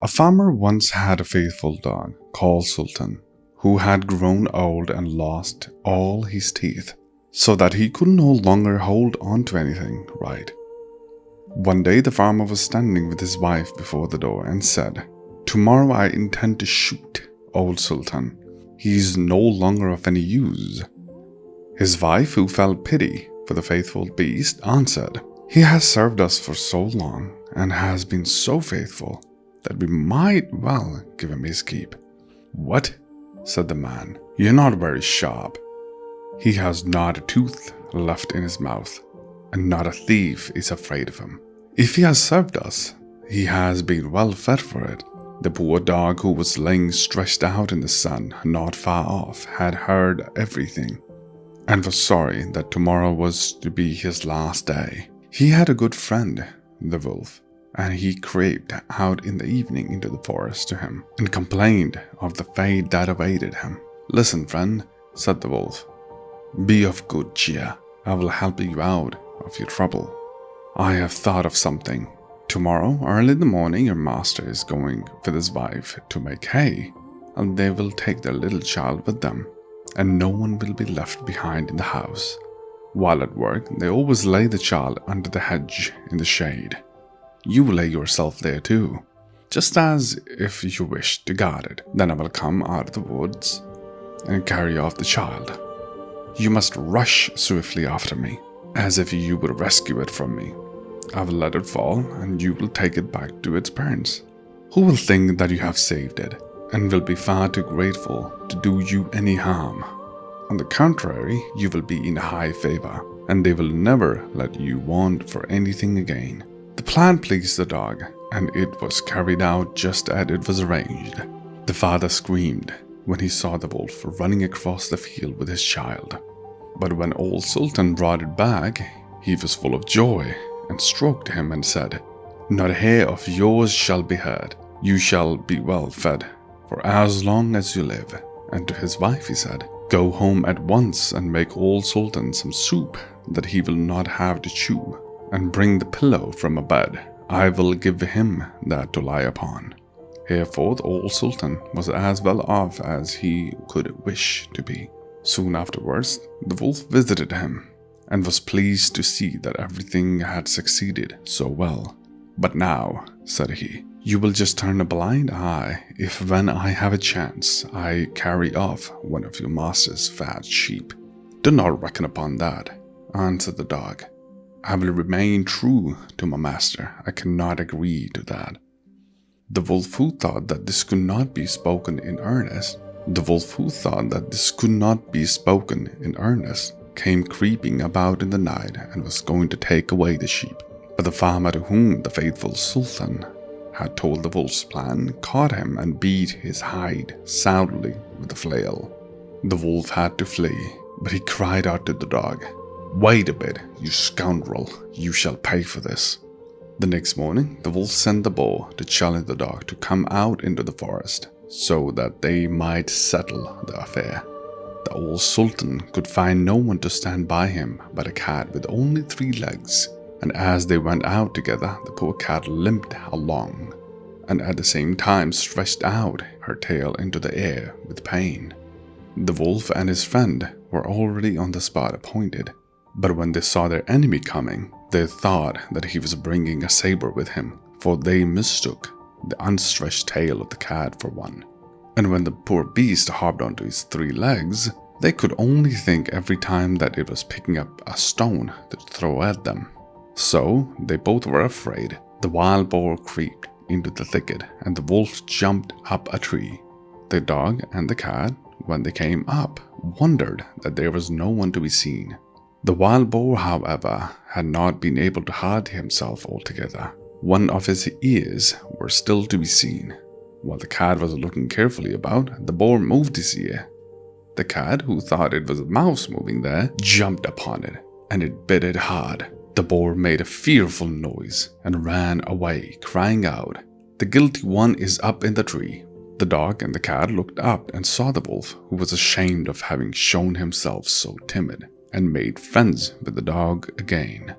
A farmer once had a faithful dog called Sultan, who had grown old and lost all his teeth, so that he could no longer hold on to anything right. One day the farmer was standing with his wife before the door and said, "Tomorrow I intend to shoot old Sultan. He is no longer of any use." His wife, who felt pity for the faithful beast, answered, "He has served us for so long and has been so faithful that we might well give him his keep." "What?" said the man. "You're not very sharp. He has not a tooth left in his mouth, and not a thief is afraid of him. If he has served us, he has been well fed for it." The poor dog, who was lying stretched out in the sun not far off, had heard everything and was sorry that tomorrow was to be his last day. He had a good friend, the wolf, and he crept out in the evening into the forest to him and complained of the fate that awaited him. "Listen, friend," said the wolf. "Be of good cheer. I will help you out of your trouble. I have thought of something. Tomorrow, early in the morning, your master is going with his wife to make hay, and they will take their little child with them, and no one will be left behind in the house. While at work, they always lay the child under the hedge in the shade. You will lay yourself there too, just as if you wish to guard it. Then I will come out of the woods and carry off the child. You must rush swiftly after me, as if you would rescue it from me. I will let it fall, and you will take it back to its parents, who will think that you have saved it, and will be far too grateful to do you any harm. On the contrary, you will be in high favor, and they will never let you want for anything again." The plan pleased the dog, and it was carried out just as it was arranged. The father screamed when he saw the wolf running across the field with his child. But when old Sultan brought it back, he was full of joy and stroked him and said, "Not a hair of yours shall be hurt. You shall be well fed for as long as you live." And to his wife he said, "Go home at once and make old Sultan some soup that he will not have to chew, and bring the pillow from a bed. I will give him that to lie upon." Herefore old Sultan was as well off as he could wish to be. Soon afterwards, the wolf visited him, and was pleased to see that everything had succeeded so well. "But now," said he, "you will just turn a blind eye if when I have a chance I carry off one of your master's fat sheep." "Do not reckon upon that," answered the dog. "I will remain true to my master. I cannot agree to that." The wolf, who thought that this could not be spoken in earnest, came creeping about in the night and was going to take away the sheep. But the farmer, to whom the faithful Sultan had told the wolf's plan, caught him and beat his hide soundly with a flail. The wolf had to flee, but he cried out to the dog, "Wait a bit, you scoundrel, you shall pay for this." The next morning, the wolf sent the boar to challenge the dog to come out into the forest, so that they might settle the affair. The old Sultan could find no one to stand by him but a cat with only 3 legs, and as they went out together, the poor cat limped along, and at the same time stretched out her tail into the air with pain. The wolf and his friend were already on the spot appointed, but when they saw their enemy coming, they thought that he was bringing a saber with him, for they mistook the unstretched tail of the cat for one. And when the poor beast hopped onto his 3 legs, they could only think every time that it was picking up a stone to throw at them. So they both were afraid. The wild boar crept into the thicket, and the wolf jumped up a tree. The dog and the cat, when they came up, wondered that there was no one to be seen. The wild boar, however, had not been able to hide himself altogether. One of his ears were still to be seen. While the cat was looking carefully about, the boar moved his ear. The cat, who thought it was a mouse moving there, jumped upon it, and it bit it hard. The boar made a fearful noise and ran away, crying out, "The guilty one is up in the tree." The dog and the cat looked up and saw the wolf, who was ashamed of having shown himself so timid, and made friends with the dog again.